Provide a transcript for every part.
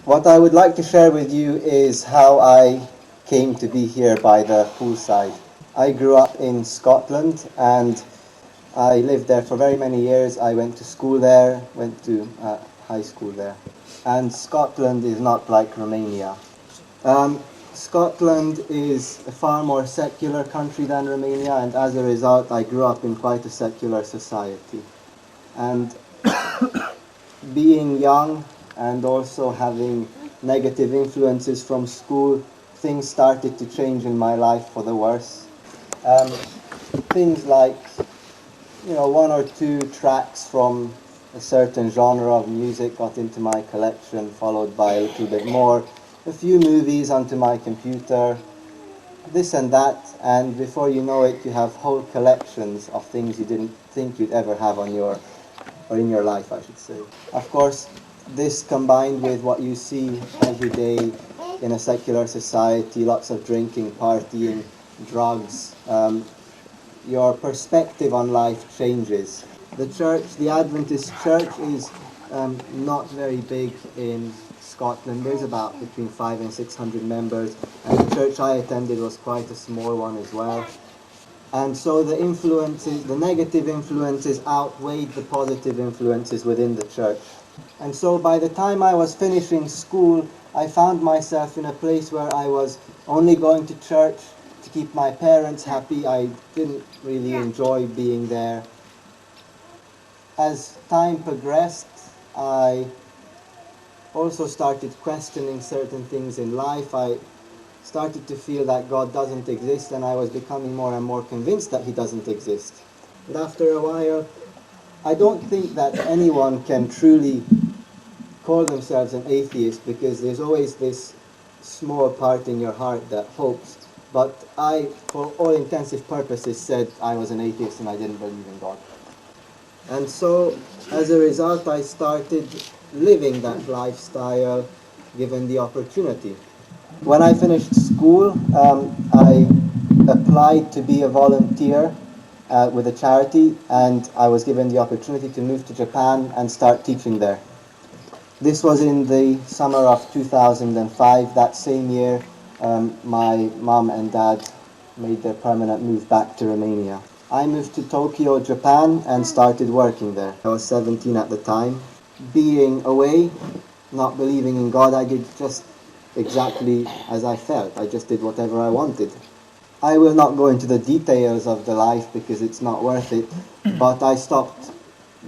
What I would like to share with you is how I came to be here by the poolside. I grew up in Scotland and I lived there for very many years. I went to school there, went to high school there. And Scotland is not like Romania. Um, Scotland is a far more secular country than Romania, and as a result, I grew up in quite a secular society. And being young and also having negative influences from school, things started to change in my life for the worse. Um, Things like, one or two tracks from a certain genre of music got into my collection, followed by a little bit more, a few movies onto my computer, this and that, and before you know it, you have whole collections of things you didn't think you'd ever have on your, or in your life, I should say. Of course, this combined with what you see every day in a secular society, lots of drinking, partying, drugs, your perspective on life changes. The church, the Adventist church, is not very big in Scotland. There's about between 500 and 600 members, and the church I attended was quite a small one as well. And so the influences, the negative influences outweighed the positive influences within the church. And so by the time I was finishing school, I found myself in a place where I was only going to church to keep my parents happy. I didn't really enjoy being there. As time progressed, I also started questioning certain things in life. I started to feel that God doesn't exist, and I was becoming more and more convinced that He doesn't exist. But after a while, I don't think that anyone can truly call themselves an atheist, because there's always this small part in your heart that hopes. But I, for all intensive purposes, said I was an atheist and I didn't believe in God. And so, as a result, I started living that lifestyle given the opportunity. When I finished school, I applied to be a volunteer with a charity, and I was given the opportunity to move to Japan and start teaching there. This was in the summer of 2005. That same year, my mom and dad made their permanent move back to Romania. I moved to Tokyo, Japan, and started working there. I was 17 at the time. Being away, not believing in God, I did just exactly as I felt. I just did whatever I wanted. I will not go into the details of the life because it's not worth it, but I stopped.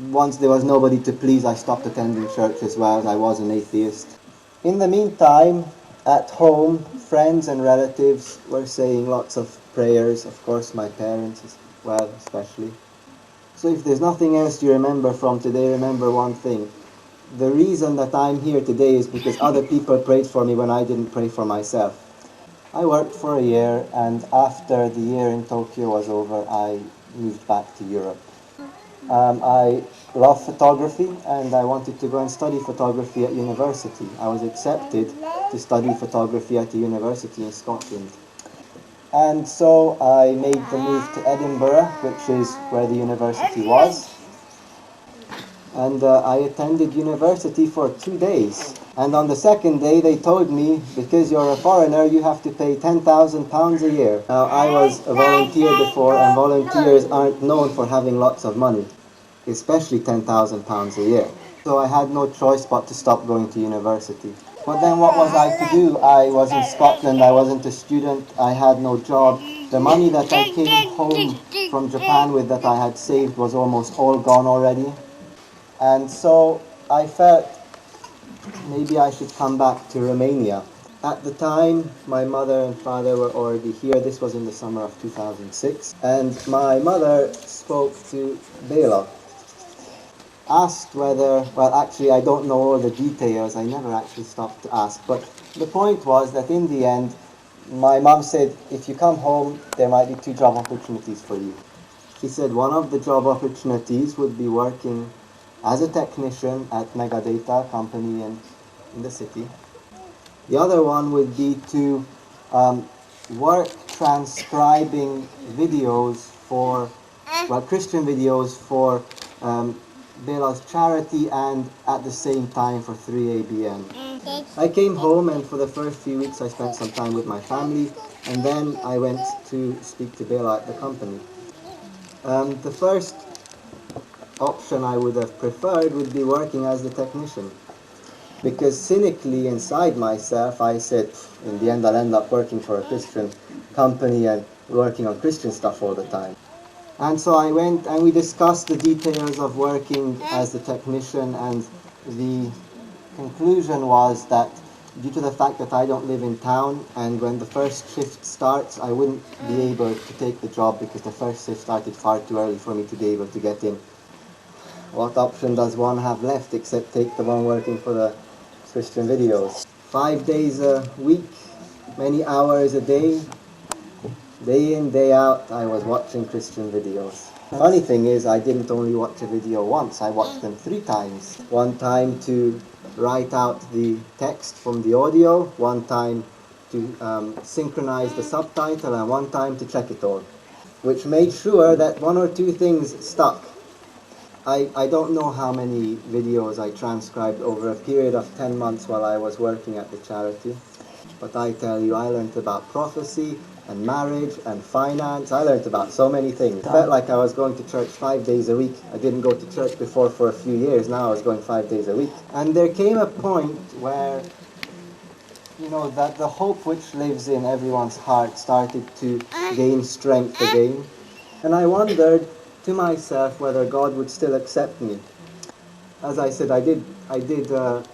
Once there was nobody to please, I stopped attending church as well, as I was an atheist. In the meantime, at home, friends and relatives were saying lots of prayers, of course my parents as well especially. So if there's nothing else you remember from today, remember one thing. The reason that I'm here today is because other people prayed for me when I didn't pray for myself. I worked for a year, and after the year in Tokyo was over, I moved back to Europe. I love photography, and I wanted to go and study photography at university. I was accepted to study photography at a university in Scotland. And so I made the move to Edinburgh, which is where the university was. And I attended university for 2 days. And on the second day they told me, because you're a foreigner, you have to pay £10,000 a year. Now I was a volunteer before, and volunteers aren't known for having lots of money, especially £10,000 a year. So I had no choice but to stop going to university. But then what was I to do? I was in Scotland, I wasn't a student, I had no job. The money that I came home from Japan with that I had saved was almost all gone already. And so I felt maybe I should come back to Romania. At the time, my mother and father were already here. This was in the summer of 2006. And my mother spoke to Bela, asked whether, well, actually, I don't know all the details. I never actually stopped to ask. But the point was that in the end, my mom said, if you come home, there might be 2 job opportunities for you. She said one of the job opportunities would be working as a technician at Megadata company in the city. The other one would be to work transcribing videos for, well, Christian videos for Bela's charity, and at the same time for 3ABN. I came home, and for the first few weeks I spent some time with my family, and then I went to speak to Bela at the company. The first option I would have preferred would be working as the technician, because cynically inside myself I said, in the end I'll end up working for a Christian company and working on Christian stuff all the time. And so I went and we discussed the details of working as the technician, and the conclusion was that due to the fact that I don't live in town, and when the first shift starts I wouldn't be able to take the job because the first shift started far too early for me to be able to get in. What option does one have left except take the one working for the Christian videos? 5 days a week, many hours a day in, day out, I was watching Christian videos. Funny thing is, I didn't only watch a video once, I watched them 3 times. One time to write out the text from the audio, one time to synchronize the subtitle, and one time to check it all, which made sure that 1 or 2 things stuck. I don't know how many videos I transcribed over a period of 10 months while I was working at the charity, but I tell you, I learned about prophecy and marriage and finance. I learned about so many things. It felt like I was going to church 5 days a week. I didn't go to church before for a few years. Now I was going 5 days a week. And there came a point where, that the hope which lives in everyone's heart started to gain strength again. And I wondered to myself whether God would still accept me. As I said, I did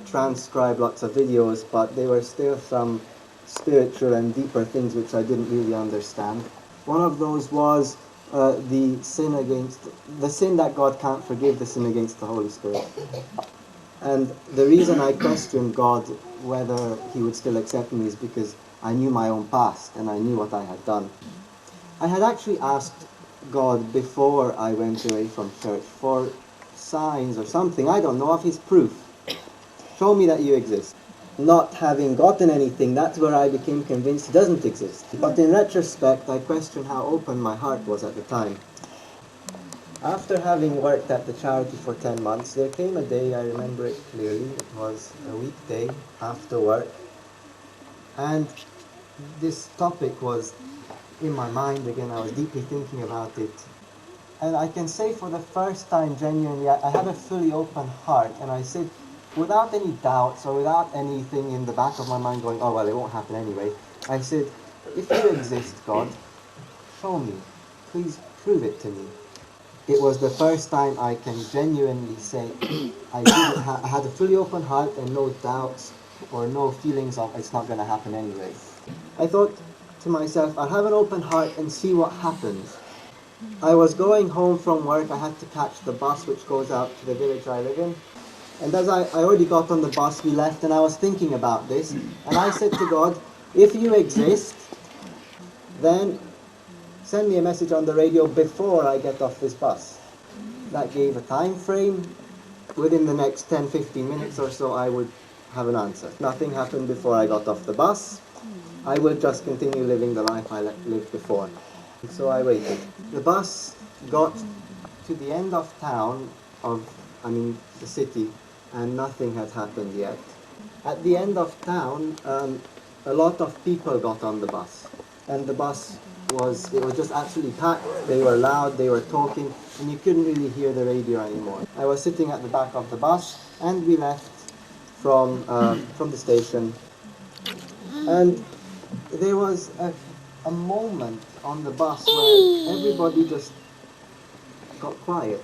transcribe lots of videos, but there were still some spiritual and deeper things which I didn't really understand. One of those was the sin that God can't forgive, the sin against the Holy Spirit. And the reason I questioned God whether he would still accept me is because I knew my own past and I knew what I had done. I had actually asked God before I went away from church for signs or something, I don't know, of his proof. Show me that you exist. Not having gotten anything, that's where I became convinced he doesn't exist. But in retrospect, I question how open my heart was at the time. After having worked at the charity for 10 months, there came a day, I remember it clearly, it was a weekday after work, and this topic was in my mind again. I was deeply thinking about it. And I can say for the first time, genuinely, I had a fully open heart, and I said, without any doubts or without anything in the back of my mind going, oh well, it won't happen anyway, I said, if you exist, God, show me. Please prove it to me. It was the first time I can genuinely say I had a fully open heart and no doubts or no feelings of it's not going to happen anyway. I thought to myself, I'll have an open heart and see what happens. I was going home from work. I had to catch the bus which goes out to the village I live in. And as I already got on the bus, we left, and I was thinking about this. And I said to God, if you exist, then send me a message on the radio before I get off this bus. That gave a time frame. Within the next 10-15 minutes or so, I would have an answer. Nothing happened before I got off the bus. I would just continue living the life I lived before. So I waited. The bus got to the end of town, the city, and nothing had happened yet. At the end of town, a lot of people got on the bus, and the bus was just absolutely packed. They were loud, they were talking, and you couldn't really hear the radio anymore. I was sitting at the back of the bus, and we left from the station, and there was a moment on the bus where everybody just got quiet.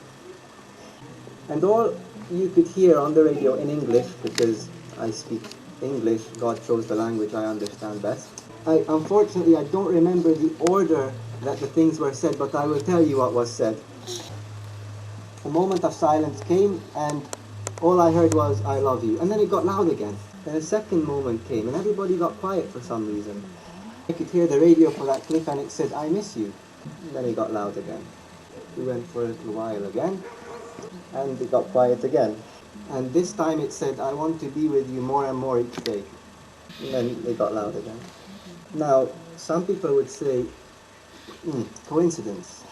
And all you could hear on the radio in English, because I speak English, God chose the language I understand best. Unfortunately, I don't remember the order that the things were said, but I will tell you what was said. A moment of silence came, and all I heard was, I love you. And then it got loud again. Then a second moment came, and everybody got quiet for some reason. I could hear the radio for that clip, and it said, I miss you. And then it got loud again. We went for a little while again, and it got quiet again. And this time it said, I want to be with you more and more each day. And then it got loud again. Now, some people would say, coincidence.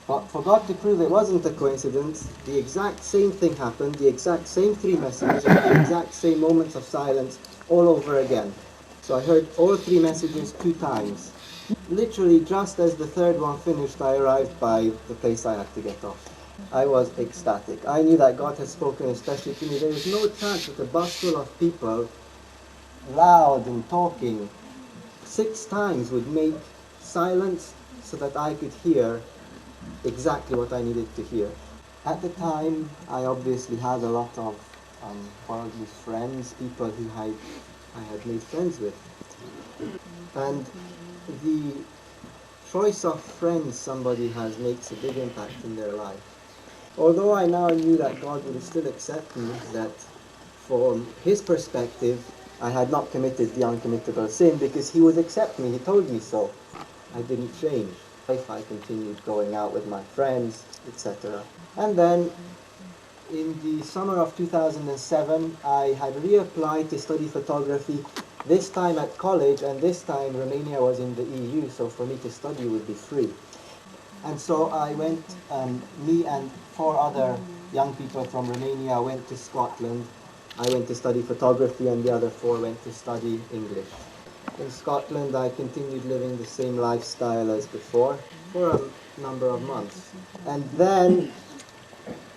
But for God to prove it wasn't a coincidence, the exact same thing happened, the exact same three messages, and the exact same moments of silence all over again. So I heard all three messages 2 times. Literally, just as the third one finished, I arrived by the place I had to get off. I was ecstatic. I knew that God had spoken especially to me. There was no chance that a bus full of people, loud and talking, 6 times would make silence so that I could hear exactly what I needed to hear. At the time, I obviously had a lot of worldly friends, people who I had made friends with. And the choice of friends somebody has makes a big impact in their life. Although I now knew that God would still accept me, that from His perspective, I had not committed the uncommittable sin because He would accept me. He told me so. I didn't change. I continued going out with my friends, etc. And then in the summer of 2007, I had reapplied to study photography, this time at college, and this time Romania was in the EU, so for me to study would be free. And so I went, me and 4 other young people from Romania went to Scotland. I went to study photography and the other 4 went to study English. In Scotland I continued living the same lifestyle as before for a number of months. And then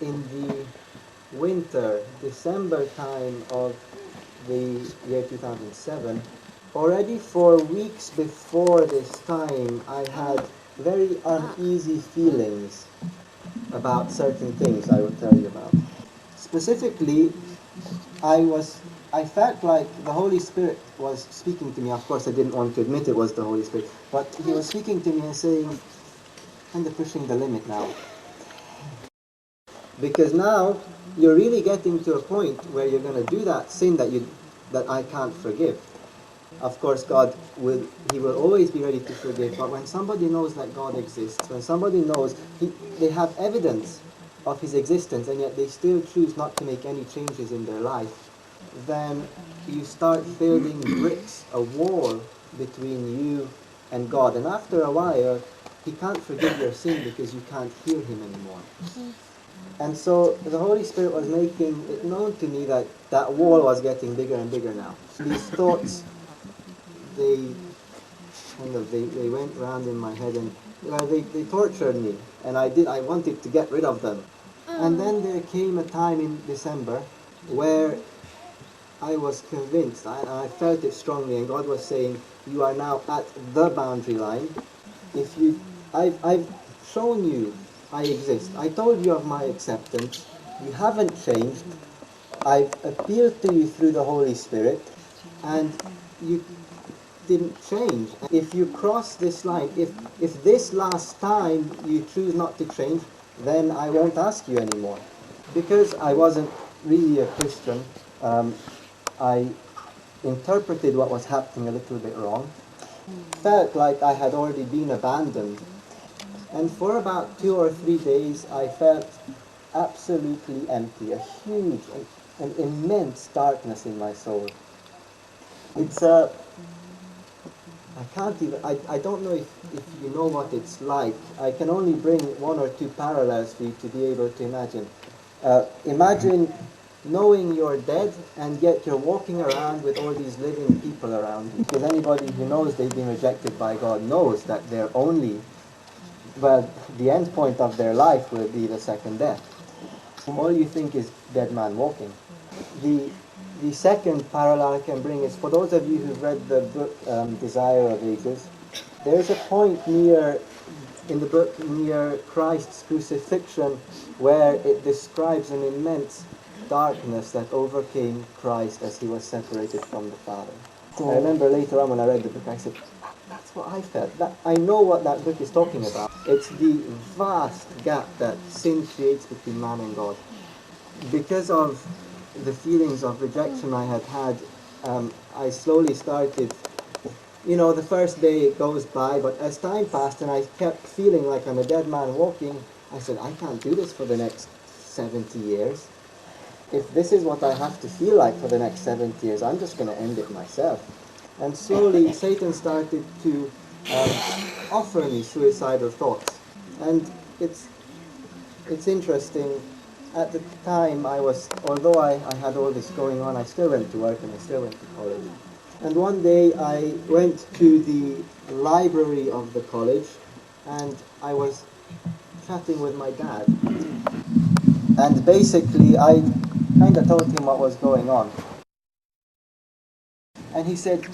in the winter, December time of the year 2007, already for weeks before this time I had very uneasy feelings about certain things I will tell you about. Specifically, I felt like the Holy Spirit was speaking to me. Of course, I didn't want to admit it was the Holy Spirit, but He was speaking to me and saying, kind of pushing the limit now. Because now you're really getting to a point where you're going to do that sin that I can't forgive. Of course, He will always be ready to forgive, but when somebody knows that God exists, when somebody knows they have evidence of His existence and yet they still choose not to make any changes in their life, then you start building bricks, a wall between you and God. And after a while, He can't forgive your sin because you can't hear Him anymore. And so the Holy Spirit was making it known to me that that wall was getting bigger and bigger now. These thoughts, they they went round in my head and they tortured me, and I wanted to get rid of them. And then there came a time in December where I was convinced, I felt it strongly, and God was saying, you are now at the boundary line. If you, I've shown you I exist. I told you of my acceptance. You haven't changed. I've appealed to you through the Holy Spirit, and you didn't change. If you cross this line, if this last time you choose not to change, then I won't ask you anymore. Because I wasn't really a Christian, I interpreted what was happening a little bit wrong. Felt like I had already been abandoned. And for about 2 or 3 days, I felt absolutely empty, a huge, an immense darkness in my soul. It's I can't even, I don't know if you know what it's like. I can only bring 1 or 2 parallels for you to be able to imagine. Imagine knowing you're dead and yet you're walking around with all these living people around you. Because anybody who knows they've been rejected by God knows that they're only, well, the end point of their life will be the second death. All you think is dead man walking. The the second parallel I can bring is for those of you who've read the book Desire of Ages. There's a point in the book near Christ's crucifixion where it describes an immense darkness that overcame Christ as he was separated from the Father. I remember later on when I read the book, I said, that's what I felt. I know what that book is talking about. It's the vast gap that sin creates between man and God. Because of the feelings of rejection I had had, I slowly started, the first day it goes by, but as time passed and I kept feeling like I'm a dead man walking, I said, I can't do this for the next 70 years. If this is what I have to feel like for the next 70 years, I'm just going to end it myself. And slowly Satan started to offer me suicidal thoughts. And it's interesting. At the time, although I had all this going on, I still went to work and I still went to college. And one day I went to the library of the college and I was chatting with my dad. And basically I kind of told him what was going on. And he said,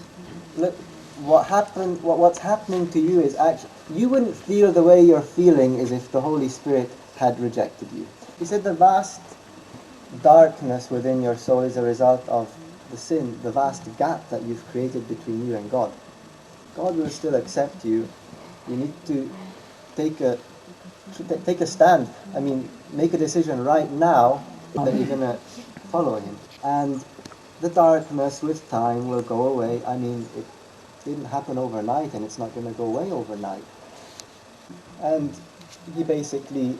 look, what's happening to you is actually, you wouldn't feel the way you're feeling as if the Holy Spirit had rejected you. He said the vast darkness within your soul is a result of the sin, the vast gap that you've created between you and God. God will still accept you. You need to take a stand. I mean, make a decision right now that you're going to follow Him. And the darkness with time will go away. I mean, it didn't happen overnight and it's not going to go away overnight. And he basically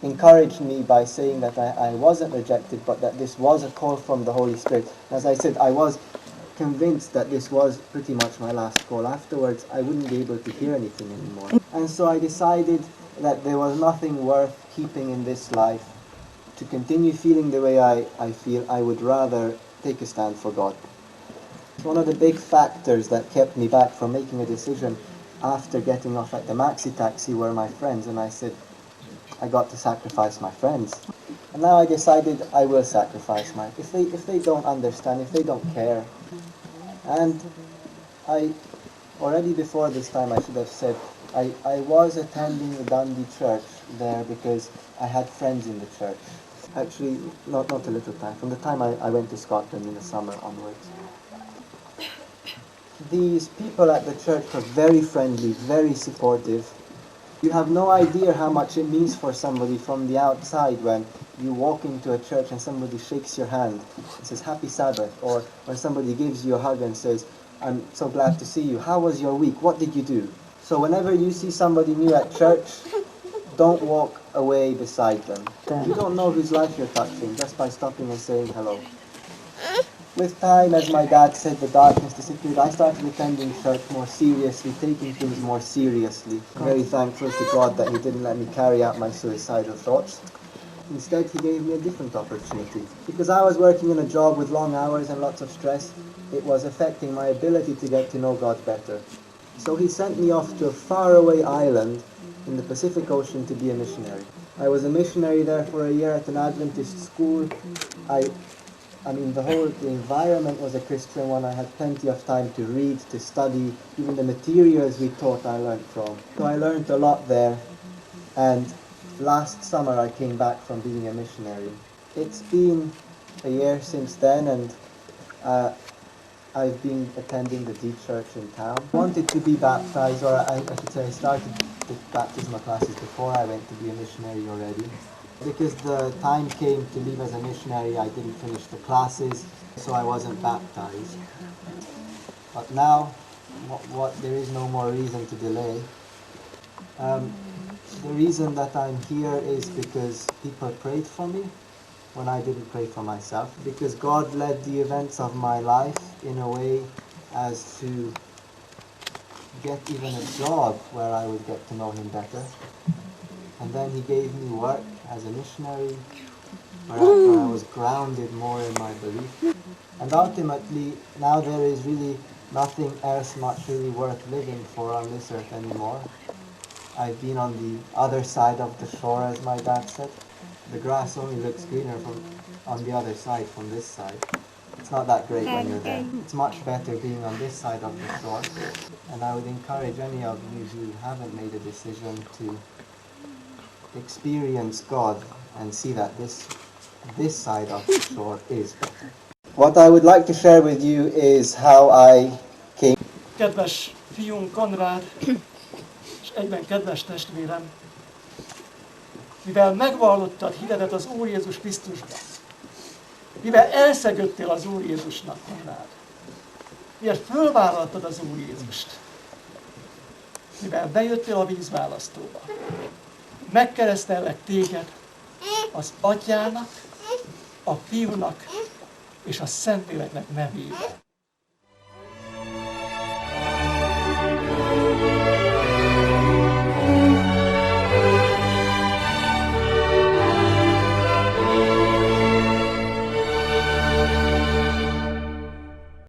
encouraged me by saying that I wasn't rejected, but that this was a call from the Holy Spirit. As I said, I was convinced that this was pretty much my last call. Afterwards, I wouldn't be able to hear anything anymore. And so I decided that there was nothing worth keeping in this life. To continue feeling the way I feel, I would rather take a stand for God. One of the big factors that kept me back from making a decision after getting off at the maxi taxi were my friends, and I said, I got to sacrifice my friends. And now I decided I will sacrifice if they don't understand, if they don't care. And I, already before this time I should have said, I was attending the Dundee church there because I had friends in the church. Actually, not a little time, from the time I went to Scotland in the summer onwards. These people at the church were very friendly, very supportive. You have no idea how much it means for somebody from the outside when you walk into a church and somebody shakes your hand and says, Happy Sabbath, or when somebody gives you a hug and says, I'm so glad to see you. How was your week? What did you do? So whenever you see somebody new at church, don't walk away beside them. You don't know whose life you're touching just by stopping and saying hello. With time, as my dad said, the darkness disappeared. I started attending church more seriously, taking things more seriously. I'm very thankful to God that He didn't let me carry out my suicidal thoughts. Instead, He gave me a different opportunity. Because I was working in a job with long hours and lots of stress, it was affecting my ability to get to know God better. So He sent me off to a faraway island in the Pacific Ocean to be a missionary. I was a missionary there for a year at an Adventist school. I mean, the environment was a Christian one. I had plenty of time to read, to study. Even the materials we taught I learned from. So I learned a lot there. And last summer I came back from being a missionary. It's been a year since then, and I've been attending the deep church in town. I wanted to be baptized, or I should say I started the baptismal classes before I went to be a missionary already. Because the time came to leave as a missionary, I didn't finish the classes, so I wasn't baptized. But now, there is no more reason to delay. The reason that I'm here is because people prayed for me when I didn't pray for myself. Because God led the events of my life in a way as to get even a job where I would get to know Him better. And then He gave me work as a missionary, where I was grounded more in my belief. And ultimately, now there is really nothing else much really worth living for on this earth anymore. I've been on the other side of the shore, as my dad said. The grass only looks greener on the other side from this side. It's not that great when you're there. It's much better being on this side of the shore. And I would encourage any of you who haven't made a decision to experience God and see that this side of the shore is better. What I would like to share with you is how I came. Kedves fiúm Konrad, és egyben kedves testvérem, mivel megvallottad hitedet az Úr Jézus Krisztusban, mivel elszegődtél az Úr Jézusnak, Konrád, mivel fölvállaltad az Úr Jézust, mivel bejöttél a vízválasztóba, megkeresztellek téged az Atyának, a Fiúnak és a Szentléleknek nevében.